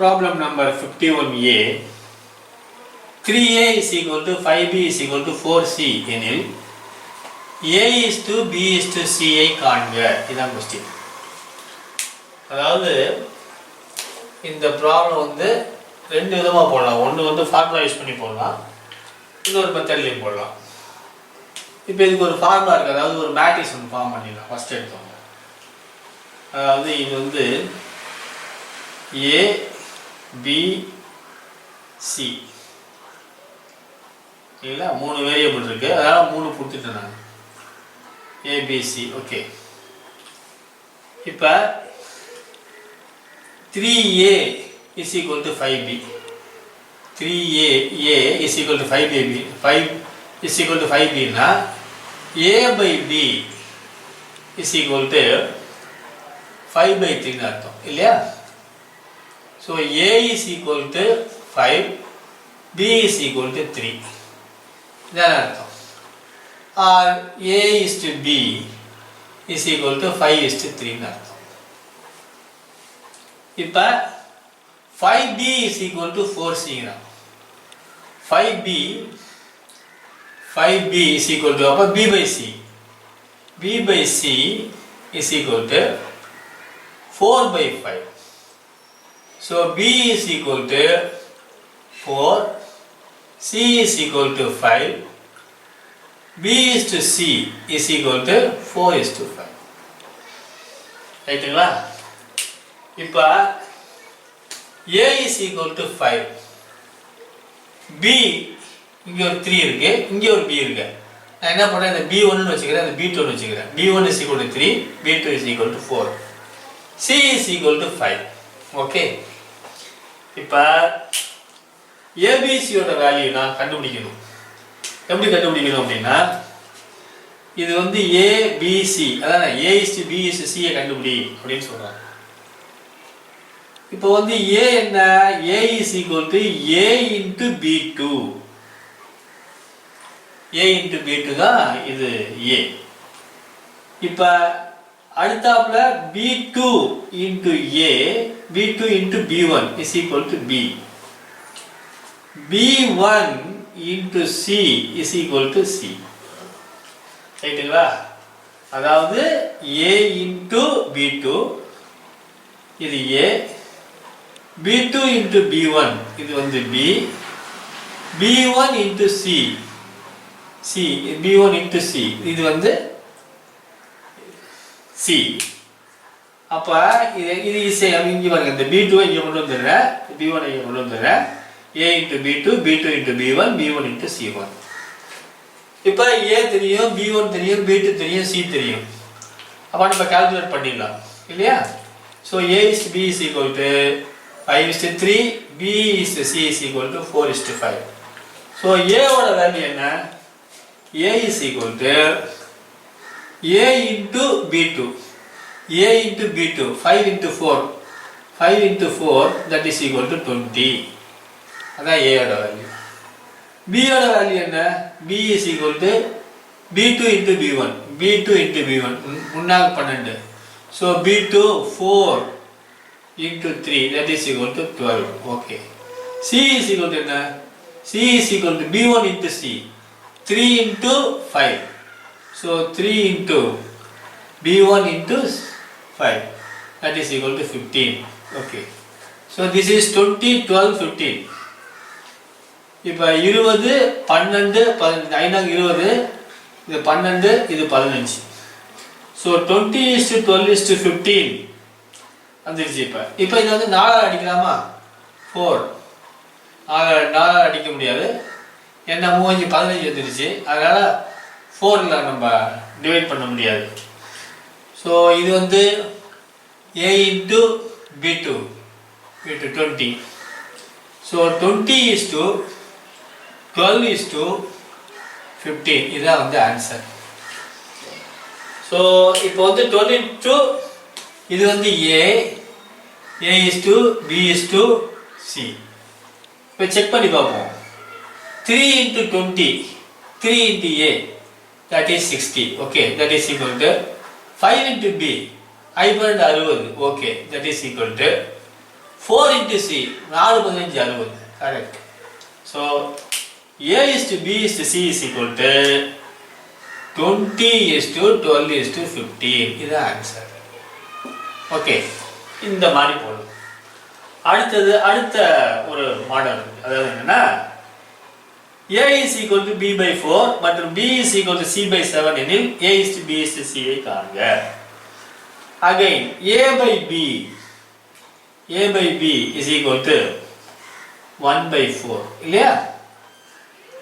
Problem number 51A. 3A is equal to 5B is equal to 4C எனில் A is to B is to C ஐ காண்க. இதான் question. அதாவது இந்த problem வந்து ரெண்டு விதமாக போடலாம். ஒன்று வந்து ஃபார்முலா யூஸ் பண்ணி போடலாம், இன்னொரு மெத்தட்லேயும் போடலாம். இப்போ இதுக்கு ஒரு ஃபார்முலா இருக்குது, அதாவது ஒரு மேட்ரிக்ஸ் ஒன்று ஃபார்ம் பண்ணிடலாம். ஃபஸ்ட் எடுத்தோம், அதாவது இது வந்து A B C இல்லைங்களா, 3 வேரியபிள் இருக்குது, அதனால் 3 கொடுத்துட்டேன் நான். ABC. ஓகே, இப்போ 3A is equal to 5B. 3A is equal to 5AB. 5 is equal to 5B னா A by B is equal to 5 by 3 ன்னு அர்த்தம் இல்லையா? So A is equal to 5, B is equal to 3. இதான் அர்த்தம். Or A is to B is equal to 5 is to 3 ன்னு அர்த்தம். இப்போ 5B is equal to 4C. 5B is equal to அப்போ B by C. B by C is equal to 4 by 5. So B is equal to 4, C is equal to 5, B is to C is equal to 4 is to 5. ரைட்டுங்களா? இப்போ A is equal to 5, B இங்கே ஒரு 3 இருக்கு, இங்கே ஒரு B இருக்கு. நான் என்ன பண்ணுறேன், இந்த B1 வச்சுக்கிறேன், இந்த B2 வச்சுக்கிறேன். B1 is equal to 3, B2 is equal to 4, C is equal to 5. Okay, இப்போ ஏபிசியோட வேல்யூ நான் கண்டுபிடிக்கணும். எப்படி கண்டுபிடிக்கணும் அப்படின்னா, இது வந்து ஏபிசி, அதான் A is to B is to சியை கண்டுபிடி அப்படின்னு சொல்கிறாங்க. இப்போ வந்து ஏ என்ன, A is equal to A into பி2. ஏ இன்ட்டு பி2 தான் இது ஏ. இப்போ அடுத்தாப்புல B2 into A, B2 into B1 is equal to B. B1 into C is equal to C. ரைட்டுங்களா? அதாவது A into B2 இது A, B2 into B1 இது வந்து B, B1 into C, B1 into C இது வந்து C. அப்போ இது ஈஸியாக இங்கே பாருங்க, இந்த B2 இங்கே கொண்டு வந்துடுறேன், B1 இங்கே கொண்டு வந்துடுறேன். A into B2, B2 into B1, B1 into C1. இப்போ A தெரியும், B1 தெரியும், B2 தெரியும், C தெரியும். அப்போ நம்ம கால்குலேட் பண்ணிடலாம் இல்லையா? So A is to B is equal to 5 is to 3, B is to C is equal to 4 is to 5. So Aவோட value என்ன? A is equal to A into B2, A into B2, 5 into 4, 5 into 4 that is equal to 20. அதான் A ஓட value. B ஓட value என்ன? B is equal to B2 into B1, B2 into B1 முன்னாக 12. So B2 4 into 3 that is equal to 12. Okay. C is equal to என்ன? C is equal to B1 into C, 3 into 5. So 3 into B1 into 5 that is equal to 15. Okay. So this is 20, 12, 15. இப்போ 20, 12, 15, 20, இது 12, இது 15. So 20 is to 12 is to 15 வந்துருச்சு. இப்போ இது வந்து 4 அடிக்கலாமா? 4 4 அடிக்க முடியாது, என்ன 3 15 வந்துருச்சு, அதனால் 4ல நம்ம டிவைட் பண்ண முடியாது. ஸோ இது வந்து A into B2 20. So 20 is to 12 is to 15. இதுதான் வந்து ஆன்சர். ஸோ இப்போ வந்து 12 into இது வந்து A is to B is to C. இப்போ செக் பண்ணி பார்ப்போம். 3 into 20, 3 into A, that is 60. Okay, that is equal to 5 into B, I பன்னெண்டு 60, okay, that is equal to 4 into C, 4 15 60, correct. So A is to B is to C is equal to 20 is to 12 is to 15, இது answer. Okay, இந்த மாதிரி போடும். அடுத்த ஒரு model, அதாவது என்னன்னா A is equal to B by 4 மற்றும் B is equal to C by 7 எனில் A is to B is to C ஐ காண்க. Again, A by B is equal to 1 by 4, இல்லையா?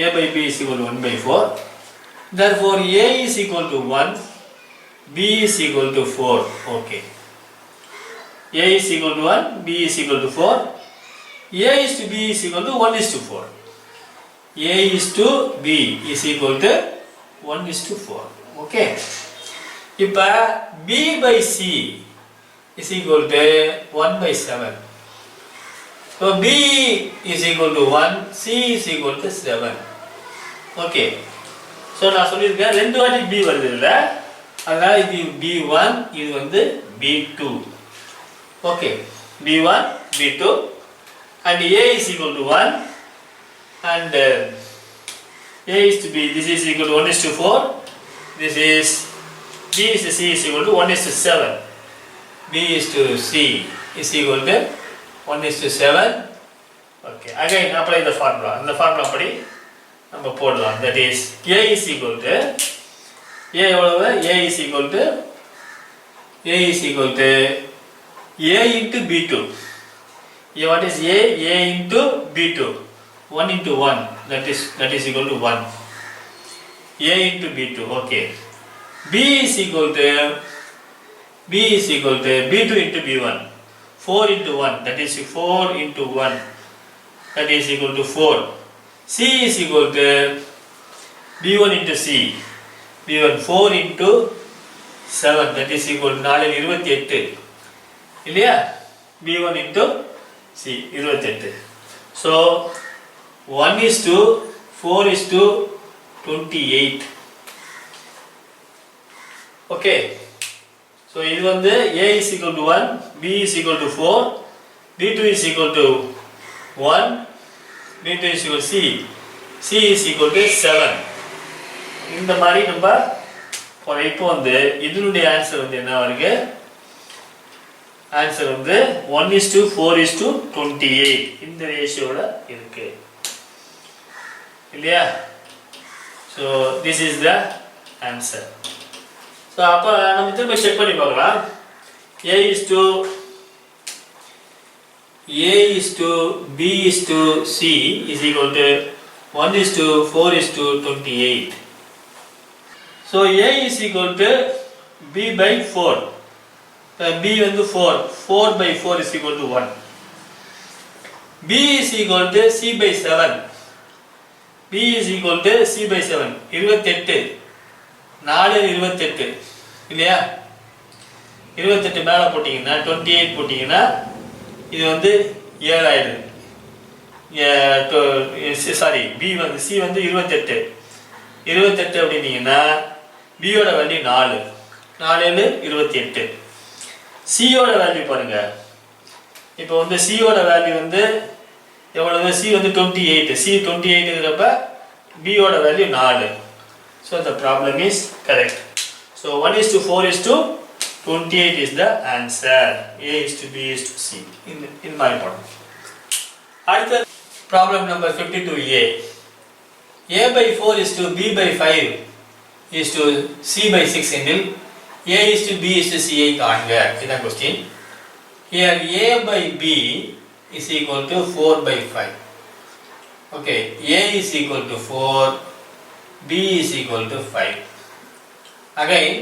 A by B is equal to 1 by 4. Therefore, A is equal to 1, B is equal to 4, okay. A is equal to 1, B is equal to 4. A is to B is equal to 1 is to 4. A is to B is equal to 1 is to 4. Okay. இப்போ B by C is equal to 1 by 7. So B is equal to 1, C is equal to 7. Okay. So நான் சொல்லியிருக்கேன் ரெண்டு வாட்டி B வருது இல்லை, அதனால் இது B1, இது வந்து B2. Okay. B1, B2 and A is equal to 1 and A is to B, this is equal to 1 is to 4, this is B is to C is equal to 1 is to 7, B is to C is equal to 1 is to 7. Okay, again apply the formula, and the formula படி நம்ம போடலாம். That is A is equal to A எவ்வளவு? A is equal to A into B2. What is A? A into B2. 1 into 1, that is equal to 1. A into B2, okay. B is equal to B2 into B1. 4 into 1, that is 4 into 1, that is equal to 4. C is equal to B1 into C. B1 4 into 7, that is equal to 4 28. இல்லையா? B1 into C 28. So 1 is to 4 is to 28. Okay. So இது வந்து A is equal to 1, B is equal to 4, B2 is equal to 1, B2 is equal to C is equal to 7. இந்த மாதிரி நம்ம இப்போ வந்து இதனுடைய answer வந்து என்ன வருது? ஆன்சர் வந்து 1 is to 4 is to 28 இந்த ரேஷியோல இருக்கு இல்லையா? So this is the answer. So அப்ப நம்ம திரும்ப செக் பண்ணி பார்க்கலாம். A is to B is to C is equal to 1 is to 4 is to 28. So A is equal to B by 4. B வந்து 4 by 4 is equal to 1. B is equal to C by 7. B is equal to C by 7. 28. 4 28 இல்லையா? 28 மேலே போட்டிங்கன்னா 28 போட்டிங்கன்னா இது வந்து 7 ஆயிடுது. Sorry, B வந்து C வந்து 28 அப்படின்னீங்கன்னா பியோட வேல்யூ 4 4 28. சியோட வேல்யூ பாருங்க. இப்போ வந்து சியோட வேல்யூ வந்து எவ்வளவு? சி வந்து 28. சி 28ங்கிறப்ப பியோட value 4. So the problem is correct. So 1 is to 4 is to 28 is the answer. A is to B is to C in my problem. அடுத்த problem number 52A. A by 4 is to B by 5 is to C by 6 எனில் A is to B is to C ஐ காண்க. இதுதான் question. Here A by B is equal to 4 by 5. Okay, A is equal to 4, B is equal to 5. Again,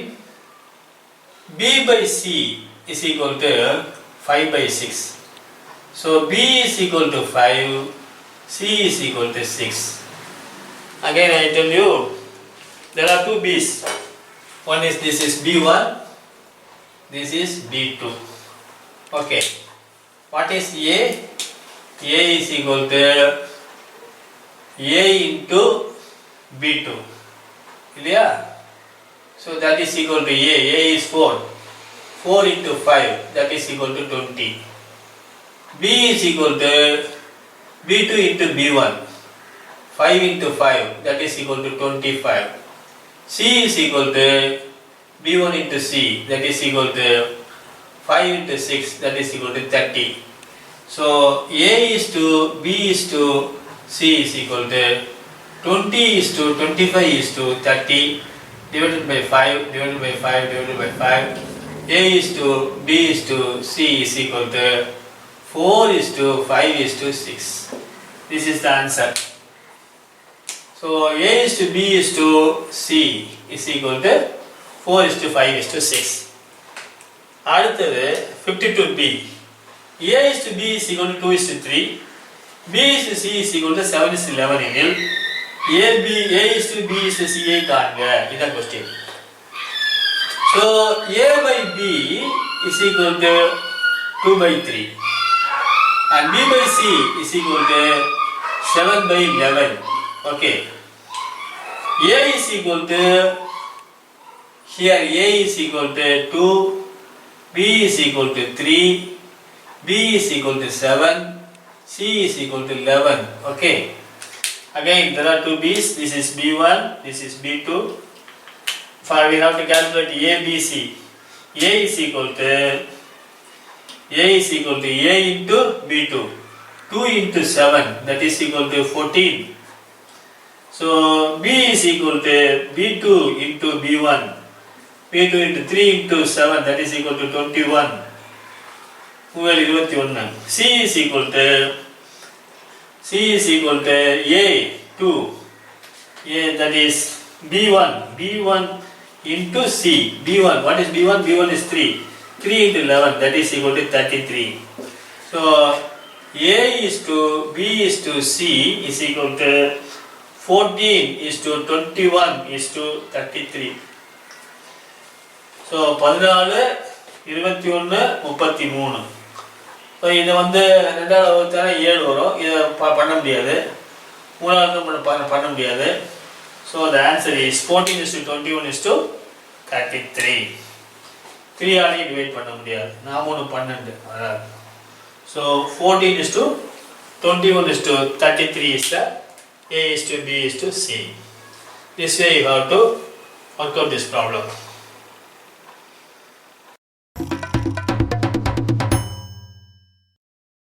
B by C is equal to 5 by 6. So B is equal to 5, C is equal to 6. Again I tell you, there are two B's. One is this is B1, this is B2. Okay, what is A? A is equal to A into B2 இல்லையா? So that is equal to A is 4. 4 into 5, that is equal to 20. B is equal to B2 into B1. 5 into 5, that is equal to 25. C is equal to B1 into C, that is equal to 5 into 6, that is equal to 30. So A is to B is to C is equal to 20 is to 25 is to 30 divided by 5 divided by 5 divided by 5. A is to B is to C is equal to 4 is to 5 is to 6. This is the answer. So A is to B is to C is equal to 4 is to 5 is to 6. அடுத்தது 52B. A is to B is equal to 2 is to 3. B is to C is equal to 7 is to 11 எனில் A is to B is to C ஐ காண்க. இதான் question. So A by B is equal to 2 by 3 and B by C is equal to 7 by 11. Okay. A is equal to, here A is equal to 2, B is equal to 3, B is equal to 7, C is equal to 11. Okay. Again there are two B's, this is B1, this is B2. For we have to calculate A, B, C. A is equal to A into B2. 2 into 7, that is equal to 14. So B is equal to B2 into B1. B2 into 3 into 7, that is equal to 21. 21. C is equal to A2. A, that is B1 into C. B1, what is B1? B1 is 3. 3 into 11, that is equal to 33. So A is to B is to C is equal to 14 is to 21 is to 33. So 14, 21, 33. So இது வந்து ரெண்டாவது வகுத்தான 7 வரும். இதை பண்ண முடியாது. மூணாவது பண்ண முடியாது. So the answer is 14 is to 21 is to 33. 3 ஆலையும் divide பண்ண முடியாது. நான் 12 அதாவது. So 14 is to 21 is to 33 is the A is to B is to C. This way you have to work out this problem.